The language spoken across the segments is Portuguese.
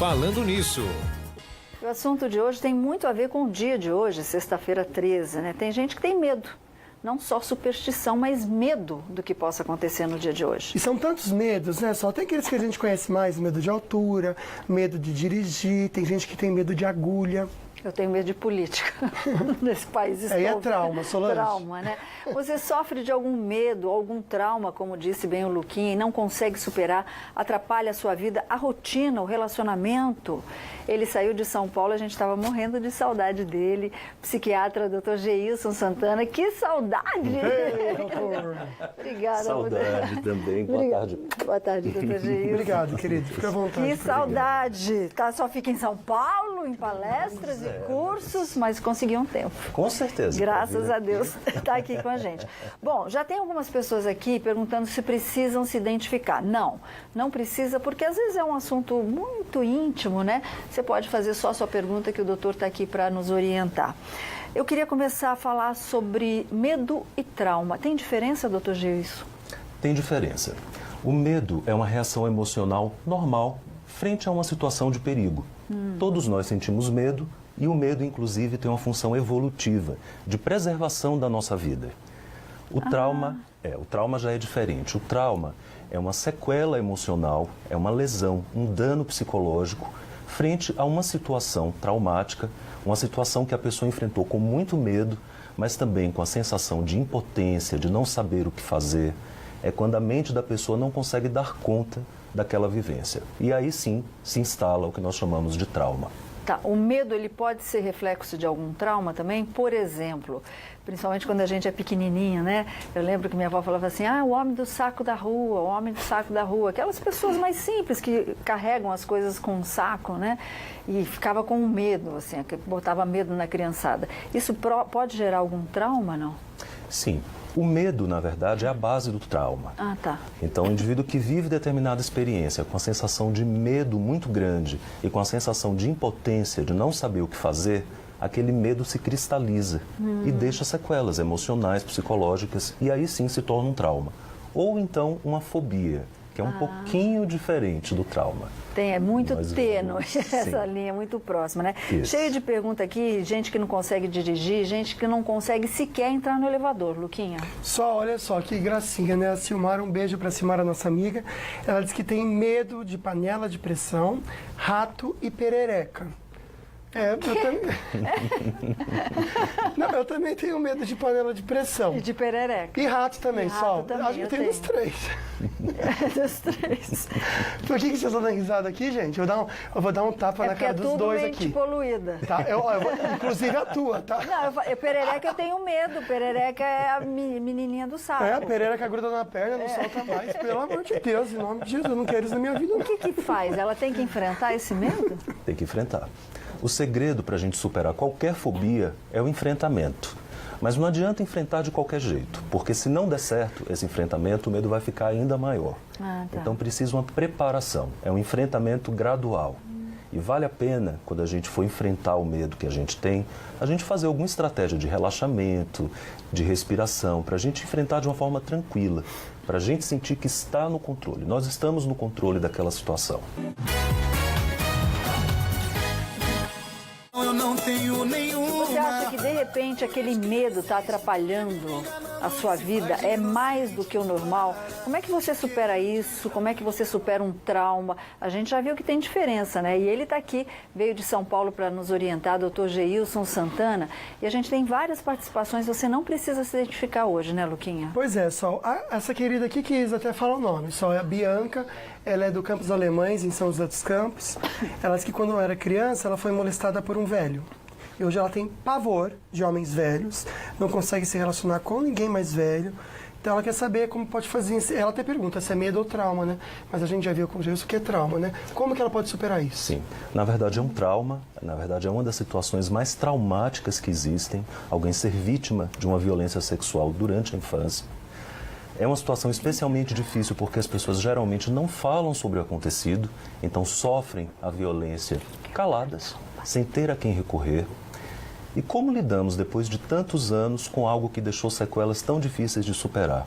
Falando Nisso. O assunto de hoje tem muito a ver com o dia de hoje, sexta-feira 13, né? Tem gente que tem medo. Não só superstição, mas medo do que possa acontecer no dia de hoje. E são tantos medos, né? Só tem aqueles que a gente conhece mais, medo de altura, medo de dirigir, tem gente que tem medo de agulha. Eu tenho medo de política nesse país. Aí é trauma, Solange. Trauma, né? Você sofre de algum medo, algum trauma, como disse bem o Luquinha, e não consegue superar, atrapalha a sua vida, a rotina, o relacionamento. Ele saiu de São Paulo, a gente estava morrendo de saudade dele. Psiquiatra, Dr. Geilson Santana, que saudade! Ei, doutor! Obrigada. Saudade também, boa tarde. Boa tarde, Dr. Geilson. Obrigado, querido, fica à vontade. Que saudade! Tá, só fica em São Paulo, em palestras e cursos, mas conseguiu um tempo. Com certeza. Graças a Deus está aqui com a gente. Bom, já tem algumas pessoas aqui perguntando se precisam se identificar. Não, não precisa, porque às vezes é um assunto muito íntimo, né? Você pode fazer só a sua pergunta que o doutor está aqui para nos orientar. Eu queria começar a falar sobre medo e trauma. Tem diferença, doutor Geilson? Tem diferença. O medo é uma reação emocional normal frente a uma situação de perigo. Todos nós sentimos medo e o medo, inclusive, tem uma função evolutiva de preservação da nossa vida. O trauma já é diferente. O trauma é uma sequela emocional, é uma lesão, um dano psicológico frente a uma situação traumática, uma situação que a pessoa enfrentou com muito medo, mas também com a sensação de impotência, de não saber o que fazer. É quando a mente da pessoa não consegue dar conta daquela vivência. E aí sim se instala o que nós chamamos de trauma. Tá, o medo ele pode ser reflexo de algum trauma também? Por exemplo, principalmente quando a gente é pequenininho, né? Eu lembro que minha avó falava assim, o homem do saco da rua, o homem do saco da rua. Aquelas pessoas mais simples que carregam as coisas com um saco, né? E ficava com medo, assim, que botava medo na criançada. Isso pode gerar algum trauma, não? Sim. O medo, na verdade, é a base do trauma. Ah, tá. Então, o indivíduo que vive determinada experiência com a sensação de medo muito grande e com a sensação de impotência, de não saber o que fazer, aquele medo se cristaliza e deixa sequelas emocionais, psicológicas, e aí sim se torna um trauma. Ou então uma fobia, que é um pouquinho diferente do trauma. É muito tênue essa linha, muito próxima, né? Isso. Cheio de pergunta aqui, gente que não consegue dirigir, gente que não consegue sequer entrar no elevador, Luquinha. Olha só, que gracinha, né? A Silmara, um beijo pra Silmara, nossa amiga. Ela diz que tem medo de panela de pressão, rato e perereca. Eu também... Não, eu também tenho medo de panela de pressão. E de perereca. E rato também, Sol. Também, Acho que eu tenho dos três. Dos três. Por que vocês estão dando risada aqui, gente? Eu vou dar um tapa na cara dos dois aqui. É poluída. Tá? Inclusive a tua, tá? Não, perereca eu tenho medo. Perereca é a menininha do saco. A perereca gruda na perna, não solta mais. Pelo amor de Deus, em nome de Jesus, eu não quero isso na minha vida. O que faz? Ela tem que enfrentar esse medo? Tem que enfrentar. O segredo para a gente superar qualquer fobia é o enfrentamento. Mas não adianta enfrentar de qualquer jeito, porque se não der certo esse enfrentamento, o medo vai ficar ainda maior. Tá. Então precisa uma preparação, é um enfrentamento gradual. E vale a pena, quando a gente for enfrentar o medo que a gente tem, a gente fazer alguma estratégia de relaxamento, de respiração, para a gente enfrentar de uma forma tranquila, para a gente sentir que está no controle. Nós estamos no controle daquela situação. Você acha que, de repente, aquele medo está atrapalhando a sua vida? É mais do que o normal? Como é que você supera isso? Como é que você supera um trauma? A gente já viu que tem diferença, né? E ele está aqui, veio de São Paulo para nos orientar, Dr. Geilson Santana. E a gente tem várias participações, você não precisa se identificar hoje, né, Luquinha? Pois é, Sol. Essa querida aqui quis até falar o nome. Sol é a Bianca, ela é do Campos Alemães, em São José dos Campos. Ela disse que quando era criança, ela foi molestada por um velho. E hoje ela tem pavor de homens velhos, não consegue se relacionar com ninguém mais velho. Então ela quer saber como pode fazer. Ela até pergunta se é medo ou trauma, né? Mas a gente já viu com o Geilson que é trauma, né? Como que ela pode superar isso? Sim, na verdade é um trauma, na verdade é uma das situações mais traumáticas que existem, alguém ser vítima de uma violência sexual durante a infância. É uma situação especialmente difícil porque as pessoas geralmente não falam sobre o acontecido, então sofrem a violência caladas, sem ter a quem recorrer. E como lidamos depois de tantos anos com algo que deixou sequelas tão difíceis de superar?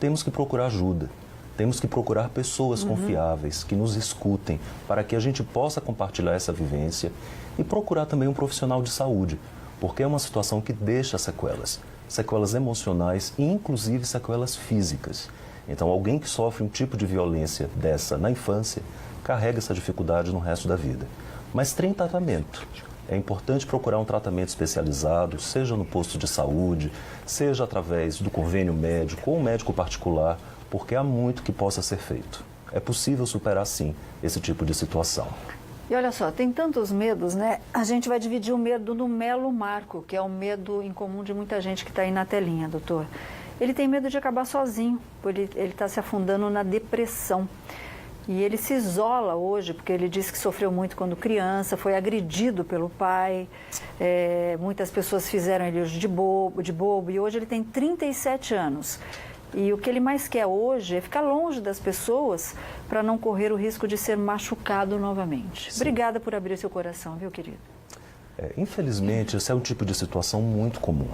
Temos que procurar ajuda. Temos que procurar pessoas confiáveis, que nos escutem, para que a gente possa compartilhar essa vivência e procurar também um profissional de saúde, porque é uma situação que deixa sequelas, sequelas emocionais e inclusive sequelas físicas. Então, alguém que sofre um tipo de violência dessa na infância, carrega essa dificuldade no resto da vida. Mas tem tratamento. É importante procurar um tratamento especializado, seja no posto de saúde, seja através do convênio médico ou um médico particular, porque há muito que possa ser feito. É possível superar, sim, esse tipo de situação. E olha só, tem tantos medos, né? A gente vai dividir o medo no Melo Marco, que é o medo em comum de muita gente que está aí na telinha, doutor. Ele tem medo de acabar sozinho, porque ele está se afundando na depressão. E ele se isola hoje, porque ele disse que sofreu muito quando criança, foi agredido pelo pai, muitas pessoas fizeram ele hoje de bobo, e hoje ele tem 37 anos. E o que ele mais quer hoje é ficar longe das pessoas para não correr o risco de ser machucado novamente. Sim. Obrigada por abrir seu coração, viu, querido? Infelizmente, esse é um tipo de situação muito comum.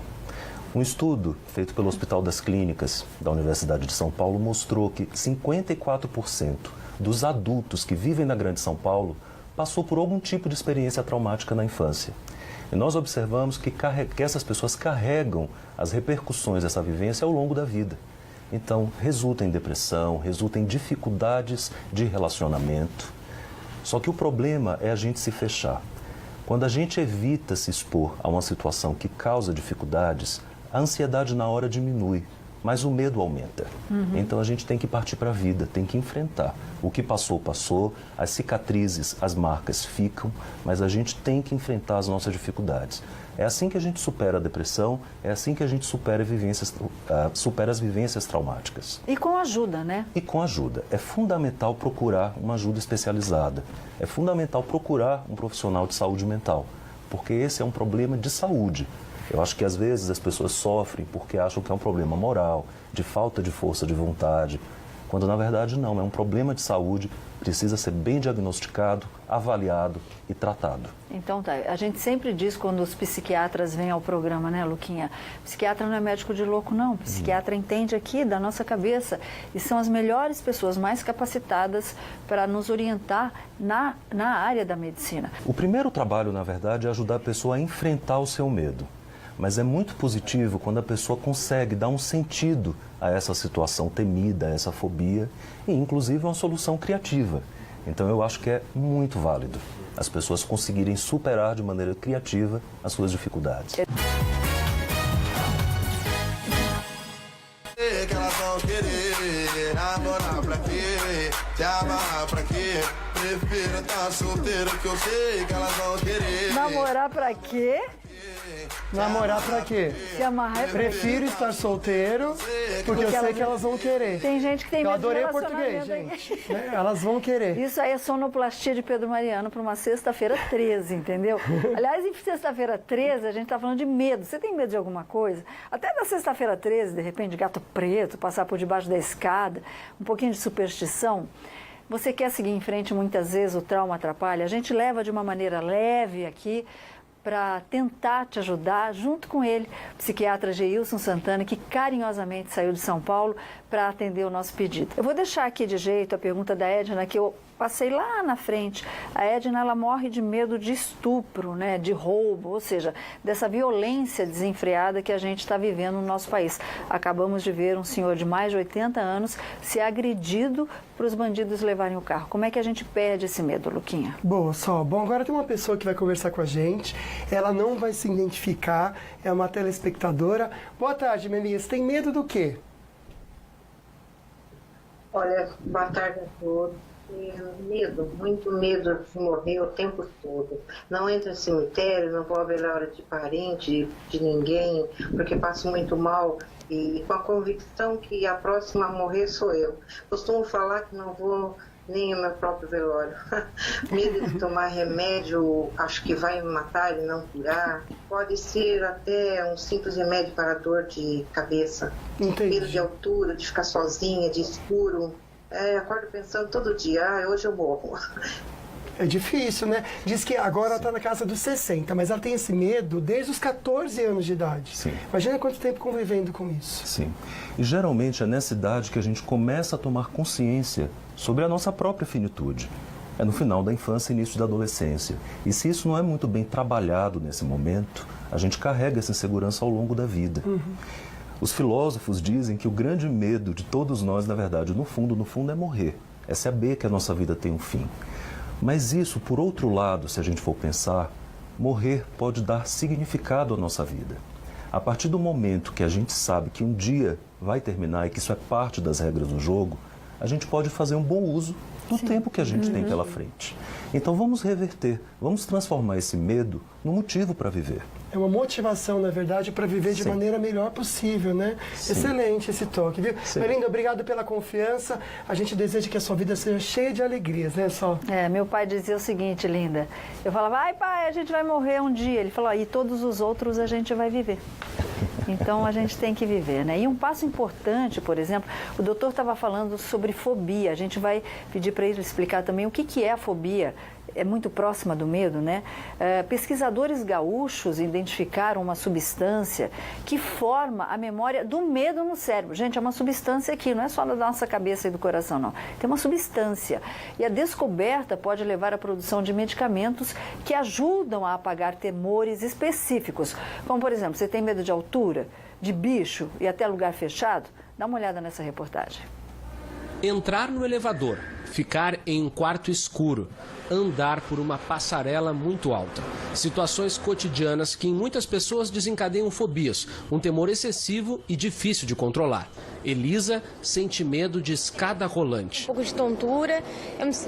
Um estudo feito pelo Hospital das Clínicas da Universidade de São Paulo mostrou que 54% dos adultos que vivem na Grande São Paulo passou por algum tipo de experiência traumática na infância. E nós observamos que essas pessoas carregam as repercussões dessa vivência ao longo da vida. Então, resulta em depressão, resulta em dificuldades de relacionamento. Só que o problema é a gente se fechar. Quando a gente evita se expor a uma situação que causa dificuldades, a ansiedade na hora diminui, mas o medo aumenta. Então a gente tem que partir para a vida, tem que enfrentar. O que passou, passou, as cicatrizes, as marcas ficam, mas a gente tem que enfrentar as nossas dificuldades. É assim que a gente supera a depressão, é assim que a gente supera as vivências traumáticas. E com ajuda, né? E com ajuda. É fundamental procurar uma ajuda especializada. É fundamental procurar um profissional de saúde mental, porque esse é um problema de saúde. Eu acho que às vezes as pessoas sofrem porque acham que é um problema moral, de falta de força de vontade, quando na verdade não, é um problema de saúde, precisa ser bem diagnosticado, avaliado e tratado. Então tá, a gente sempre diz quando os psiquiatras vêm ao programa, né, Luquinha? Psiquiatra não é médico de louco, não. Psiquiatra entende aqui da nossa cabeça e são as melhores pessoas, mais capacitadas para nos orientar na área da medicina. O primeiro trabalho, na verdade, é ajudar a pessoa a enfrentar o seu medo. Mas é muito positivo quando a pessoa consegue dar um sentido a essa situação temida, a essa fobia, e inclusive uma solução criativa. Então eu acho que é muito válido as pessoas conseguirem superar de maneira criativa as suas dificuldades. Que elas vão querer namorar pra quê? Te amar pra quê? Prefiro estar solteiro que eu sei que elas vão querer. Namorar pra quê? Namorar pra quê? Se amarrar é pra Prefiro estar solteiro, porque eu sei que elas vão querer. Tem gente que tem medo de adorei o português, relacionamento. gente. Né? Elas vão querer. Isso aí é sonoplastia de Pedro Mariano para uma sexta-feira 13, entendeu? Aliás, em sexta-feira 13, a gente está falando de medo. Você tem medo de alguma coisa? Até na sexta-feira 13, de repente, gato preto, passar por debaixo da escada, um pouquinho de superstição. Você quer seguir em frente, muitas vezes o trauma atrapalha. A gente leva de uma maneira leve aqui, para tentar te ajudar, junto com ele, o psiquiatra Geilson Santana, que carinhosamente saiu de São Paulo para atender o nosso pedido. Eu vou deixar aqui de jeito a pergunta da Edna, que eu passei lá na frente. A Edna, ela morre de medo de estupro, né, de roubo, ou seja, dessa violência desenfreada que a gente está vivendo no nosso país. Acabamos de ver um senhor de mais de 80 anos ser agredido para os bandidos levarem o carro. Como é que a gente perde esse medo, Luquinha? Boa, Sol. Bom, agora tem uma pessoa que vai conversar com a gente. Ela não vai se identificar, é uma telespectadora. Boa tarde, minha amiga. Você tem medo do quê? Olha, boa tarde a todos. Medo, muito medo de morrer o tempo todo. Não entro em cemitério, não vou à velória de parente, de ninguém, porque passo muito mal e com a convicção que a próxima a morrer sou eu. Costumo falar que não vou nem ao meu próprio velório. Medo de tomar remédio, acho que vai me matar e não curar. Pode ser até um simples remédio para dor de cabeça. Entendi. Medo de altura, de ficar sozinha, de escuro. Acordo pensando todo dia, hoje eu morro. É difícil, né? Diz que agora ela está na casa dos 60, mas ela tem esse medo desde os 14 anos de idade. Sim. Imagina quanto tempo convivendo com isso. Sim. E geralmente é nessa idade que a gente começa a tomar consciência sobre a nossa própria finitude. É no final da infância e início da adolescência. E se isso não é muito bem trabalhado nesse momento, a gente carrega essa insegurança ao longo da vida. Os filósofos dizem que o grande medo de todos nós, na verdade, no fundo, é morrer. É saber que a nossa vida tem um fim. Mas isso, por outro lado, se a gente for pensar, morrer pode dar significado à nossa vida. A partir do momento que a gente sabe que um dia vai terminar e que isso é parte das regras do jogo, a gente pode fazer um bom uso do tempo que a gente tem pela frente. Então vamos reverter, vamos transformar esse medo num motivo para viver. É uma motivação, na verdade, para viver de maneira melhor possível, né? Sim. Excelente esse toque, viu? Melinda, obrigado pela confiança. A gente deseja que a sua vida seja cheia de alegrias, né, Sol? Meu pai dizia o seguinte, Linda. Eu falava, ai pai, a gente vai morrer um dia. Ele falou, e todos os outros a gente vai viver. Então a gente tem que viver, né? E um passo importante, por exemplo, o doutor estava falando sobre fobia. A gente vai pedir para ele explicar também o que é a fobia. É muito próxima do medo, né? Pesquisadores gaúchos identificaram uma substância que forma a memória do medo no cérebro. Gente, é uma substância aqui, não é só da nossa cabeça e do coração, não. Tem uma substância. E a descoberta pode levar à produção de medicamentos que ajudam a apagar temores específicos. Como, por exemplo, você tem medo de altura, de bicho e até lugar fechado? Dá uma olhada nessa reportagem. Entrar no elevador, ficar em um quarto escuro, andar por uma passarela muito alta. Situações cotidianas que em muitas pessoas desencadeiam fobias, um temor excessivo e difícil de controlar. Elisa sente medo de escada rolante. Um pouco de tontura,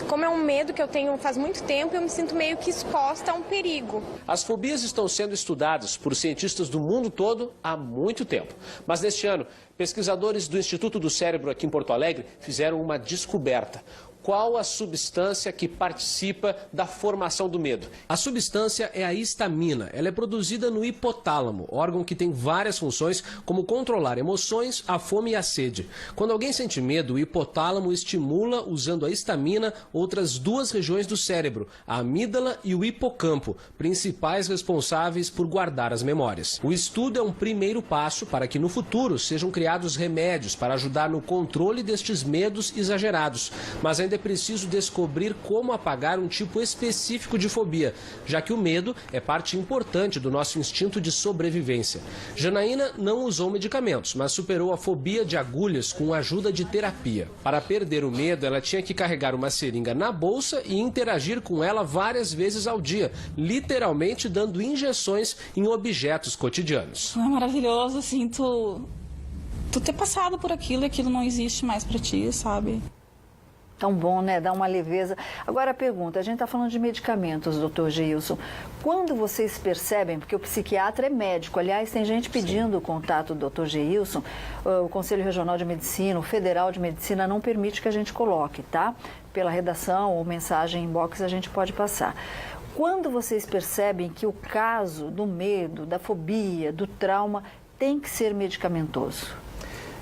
como é um medo que eu tenho faz muito tempo, eu me sinto meio que exposta a um perigo. As fobias estão sendo estudadas por cientistas do mundo todo há muito tempo. Mas neste ano, pesquisadores do Instituto do Cérebro aqui em Porto Alegre fizeram uma descoberta. Qual a substância que participa da formação do medo? A substância é a histamina. Ela é produzida no hipotálamo, órgão que tem várias funções, como controlar emoções, a fome e a sede. Quando alguém sente medo, o hipotálamo estimula, usando a histamina, outras duas regiões do cérebro, a amígdala e o hipocampo, principais responsáveis por guardar as memórias. O estudo é um primeiro passo para que no futuro sejam criados remédios para ajudar no controle destes medos exagerados, mas ainda é preciso descobrir como apagar um tipo específico de fobia, já que o medo é parte importante do nosso instinto de sobrevivência. Janaína não usou medicamentos, mas superou a fobia de agulhas com a ajuda de terapia. Para perder o medo, ela tinha que carregar uma seringa na bolsa e interagir com ela várias vezes ao dia, literalmente dando injeções em objetos cotidianos. É maravilhoso, assim, tu ter passado por aquilo e aquilo não existe mais pra ti, sabe? Tão bom, né? Dá uma leveza. Agora a pergunta, a gente está falando de medicamentos, doutor Geilson. Quando vocês percebem, porque o psiquiatra é médico, aliás, tem gente pedindo o contato do doutor Geilson, o Conselho Regional de Medicina, o Federal de Medicina não permite que a gente coloque, tá? Pela redação ou mensagem inbox a gente pode passar. Quando vocês percebem que o caso do medo, da fobia, do trauma tem que ser medicamentoso?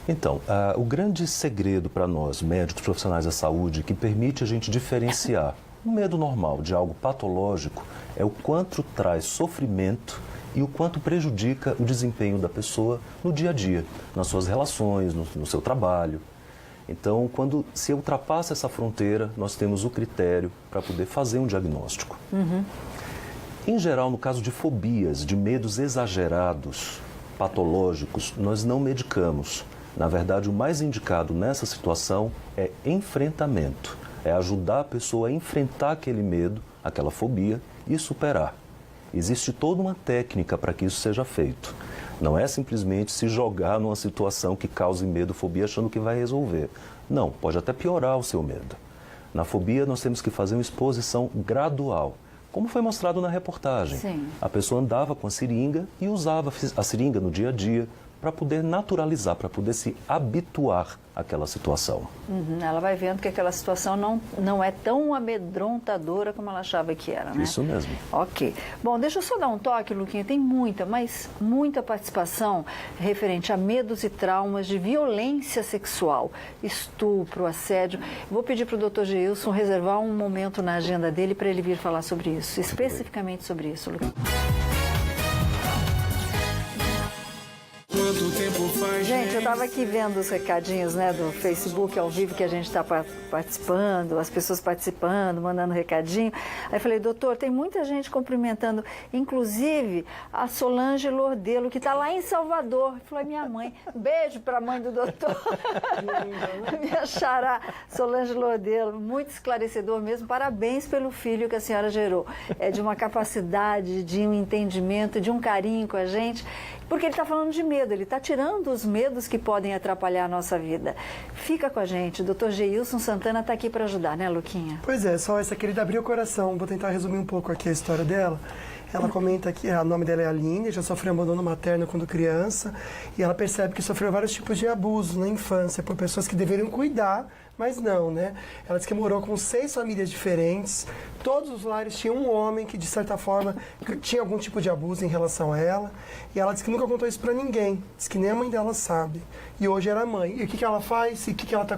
Então, o grande segredo para nós, médicos profissionais da saúde, que permite a gente diferenciar um medo normal de algo patológico, é o quanto traz sofrimento e o quanto prejudica o desempenho da pessoa no dia a dia, nas suas relações, no seu trabalho. Então, quando se ultrapassa essa fronteira, nós temos o critério para poder fazer um diagnóstico. Em geral, no caso de fobias, de medos exagerados, patológicos, nós não medicamos. Na verdade, o mais indicado nessa situação é enfrentamento. É ajudar a pessoa a enfrentar aquele medo, aquela fobia e superar. Existe toda uma técnica para que isso seja feito. Não é simplesmente se jogar numa situação que cause medo, fobia, achando que vai resolver. Não, pode até piorar o seu medo. Na fobia, nós temos que fazer uma exposição gradual. Como foi mostrado na reportagem. Sim. A pessoa andava com a seringa e usava a seringa no dia a dia, para poder naturalizar, para poder se habituar àquela situação. Ela vai vendo que aquela situação não é tão amedrontadora como ela achava que era, né? Isso mesmo. Ok. Bom, deixa eu só dar um toque, Luquinha. Tem muita participação referente a medos e traumas de violência sexual, estupro, assédio. Vou pedir para o Dr. Geilson reservar um momento na agenda dele para ele vir falar sobre isso, especificamente sobre isso, Luquinha. Gente, eu estava aqui vendo os recadinhos, né, do Facebook ao vivo que a gente está participando, as pessoas participando, mandando recadinho. Aí falei, doutor, tem muita gente cumprimentando, inclusive a Solange Lordelo, que está lá em Salvador. Falei, minha mãe, beijo para a mãe do doutor. Minha xará, Solange Lordelo, muito esclarecedor mesmo. Parabéns pelo filho que a senhora gerou. É de uma capacidade, de um entendimento, de um carinho com a gente. Porque ele está falando de medo, ele está tirando os medos que podem atrapalhar a nossa vida. Fica com a gente, o Dr. Geilson Santana está aqui para ajudar, né, Luquinha? Pois é, só essa querida abriu o coração. Vou tentar resumir um pouco aqui a história dela. Ela comenta que o nome dela é Aline, já sofreu abandono materno quando criança, e ela percebe que sofreu vários tipos de abusos na infância por pessoas que deveriam cuidar, mas não, né? Ela diz que morou com 6 famílias diferentes, todos os lares tinham um homem que, de certa forma, tinha algum tipo de abuso em relação a ela, e ela diz que nunca contou isso pra ninguém, diz que nem a mãe dela sabe. E hoje ela é mãe. E o que ela faz? E o que ela está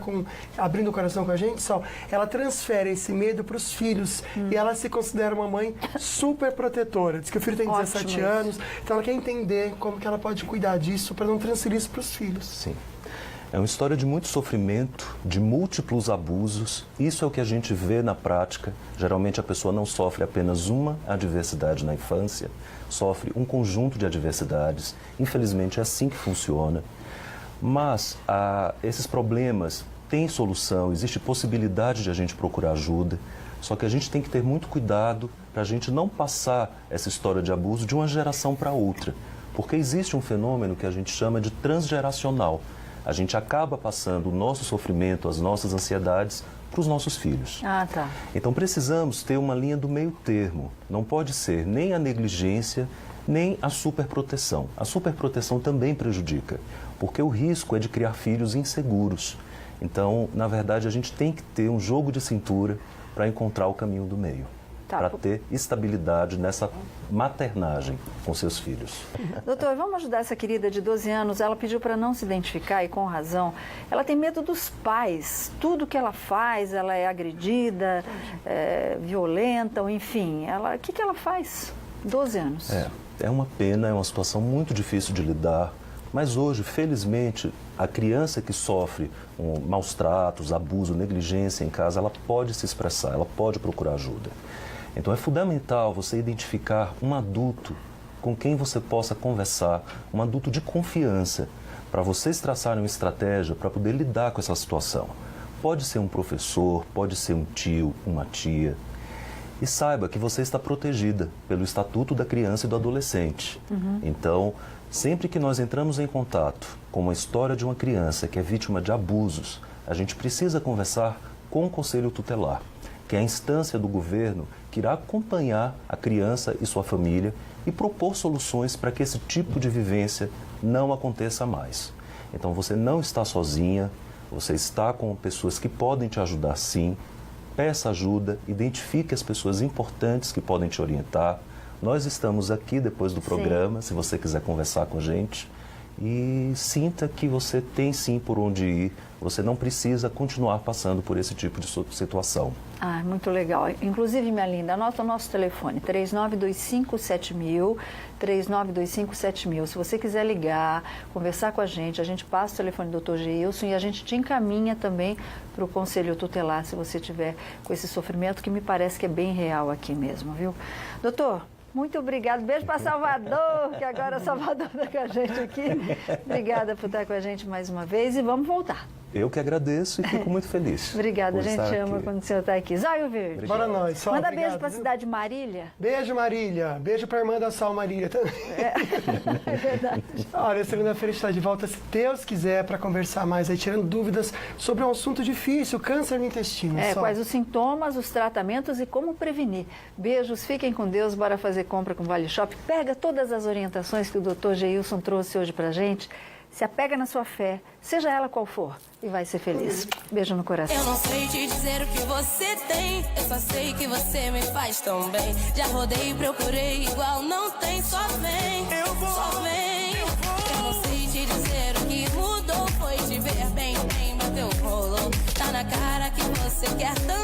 abrindo o coração com a gente? Só, ela transfere esse medo para os filhos, e ela se considera uma mãe super protetora. Diz que o filho tem 17 anos, então ela quer entender como que ela pode cuidar disso para não transferir isso para os filhos. Sim. É uma história de muito sofrimento, de múltiplos abusos. Isso é o que a gente vê na prática. Geralmente a pessoa não sofre apenas uma adversidade na infância, sofre um conjunto de adversidades. Infelizmente é assim que funciona. Mas esses problemas têm solução, existe possibilidade de a gente procurar ajuda. Só que a gente tem que ter muito cuidado para a gente não passar essa história de abuso de uma geração para outra. Porque existe um fenômeno que a gente chama de transgeracional. A gente acaba passando o nosso sofrimento, as nossas ansiedades para os nossos filhos. Ah, tá. Então precisamos ter uma linha do meio termo. Não pode ser nem a negligência, nem a superproteção. A superproteção também prejudica, porque o risco é de criar filhos inseguros. Então, na verdade, a gente tem que ter um jogo de cintura para encontrar o caminho do meio. Para ter estabilidade nessa maternagem com seus filhos. Doutor, vamos ajudar essa querida de 12 anos. Ela pediu para não se identificar e com razão. Ela tem medo dos pais. Tudo que ela faz, ela é agredida, violenta, ou enfim. O que ela faz? 12 anos. É uma pena, é uma situação muito difícil de lidar. Mas hoje, felizmente, a criança que sofre maus tratos, abuso, negligência em casa, ela pode se expressar, ela pode procurar ajuda. Então é fundamental você identificar um adulto com quem você possa conversar, um adulto de confiança, para vocês traçarem uma estratégia para poder lidar com essa situação. Pode ser um professor, pode ser um tio, uma tia. E saiba que você está protegida pelo Estatuto da Criança e do Adolescente. Então, sempre que nós entramos em contato com uma história de uma criança que é vítima de abusos, a gente precisa conversar com o Conselho Tutelar, que é a instância do governo que irá acompanhar a criança e sua família e propor soluções para que esse tipo de vivência não aconteça mais. Então você não está sozinha, você está com pessoas que podem te ajudar sim. Peça ajuda, identifique as pessoas importantes que podem te orientar. Nós estamos aqui depois do programa, se você quiser conversar com a gente. E sinta que você tem sim por onde ir, você não precisa continuar passando por esse tipo de situação. Ah, muito legal. Inclusive, minha linda, anota o nosso telefone, 3925-7000, 3925-7000. Se você quiser ligar, conversar com a gente passa o telefone do Dr. Geilson e a gente te encaminha também para o Conselho Tutelar, se você tiver com esse sofrimento, que me parece que é bem real aqui mesmo, viu? Doutor, muito obrigada. Beijo para Salvador, que agora Salvador está com a gente aqui. Obrigada por estar com a gente mais uma vez e vamos voltar. Eu que agradeço e fico muito feliz. Obrigada, a gente ama aqui. quando o senhor está aqui. Zóio Verde. Bora nós, Sol. Manda obrigado, beijo para a cidade de Marília. Beijo, Marília. Beijo para a irmã da Sol, Marília também. É verdade. Olha, segunda-feira a gente está de volta, se Deus quiser, para conversar mais aí, tirando dúvidas sobre um assunto difícil, câncer no intestino. Quais os sintomas, os tratamentos e como prevenir. Beijos, fiquem com Deus, bora fazer compra com o Vale Shop. Pega todas as orientações que o Dr. Geilson trouxe hoje pra gente. Se apega na sua fé, seja ela qual for, e vai ser feliz. Beijo no coração. Eu não sei te dizer o que você tem, eu só sei que você me faz tão bem. Já rodei e procurei igual, não tem, só vem, só vem. Eu não sei te dizer o que mudou, foi te ver bem, bateu, rolou. Tá na cara que você quer tanto.